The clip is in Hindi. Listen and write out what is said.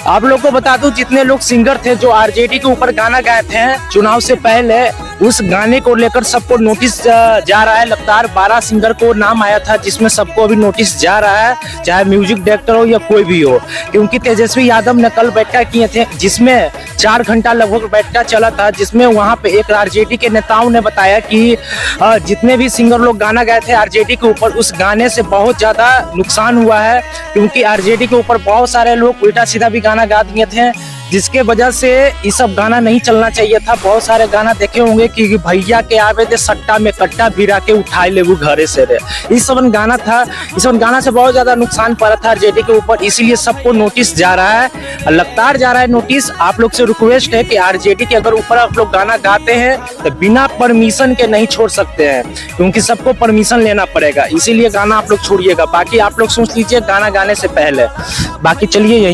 आप लोग को बता दूं, जितने लोग सिंगर थे जो आरजेडी के ऊपर गाना गाए थे चुनाव से पहले, उस गाने को लेकर सबको नोटिस जा रहा है। लगातार 12 सिंगर को नाम आया था, जिसमें सबको अभी नोटिस जा रहा है, चाहे म्यूजिक डायरेक्टर हो या कोई भी हो। क्योंकि तेजस्वी यादव ने कल बैठक किए थे, जिसमें 4 घंटा लगभग बैठक चला था, जिसमें वहां पे एक आरजेडी के नेताओं ने बताया कि जितने भी सिंगर लोग गाना गाए थे आरजेडी के ऊपर, उस गाने से बहुत ज्यादा नुकसान हुआ है। क्योंकि आरजेडी के ऊपर बहुत सारे लोग उल्टा सीधा भी गाना गा दिए थे, जिसके वजह से ये सब गाना नहीं चलना चाहिए था। बहुत सारे गाना देखे होंगे कि भैया के आवे दे सट्टा में कट्टा भिरा के उठाए ले वो घरे से रे, इस सब गाना था। इस सब गाना से बहुत ज्यादा नुकसान पड़ा था आरजेडी के ऊपर, इसीलिए सबको नोटिस जा रहा है, लगातार जा रहा है नोटिस। आप लोग से रिक्वेस्ट है कि आरजेडी के अगर ऊपर आप लोग गाना गाते हैं तो बिना परमिशन के नहीं छोड़ सकते हैं, क्योंकि सबको परमिशन लेना पड़ेगा, इसीलिए गाना आप लोग छोड़िएगा। बाकी आप लोग सोच लीजिए गाना गाने से पहले। बाकी चलिए यही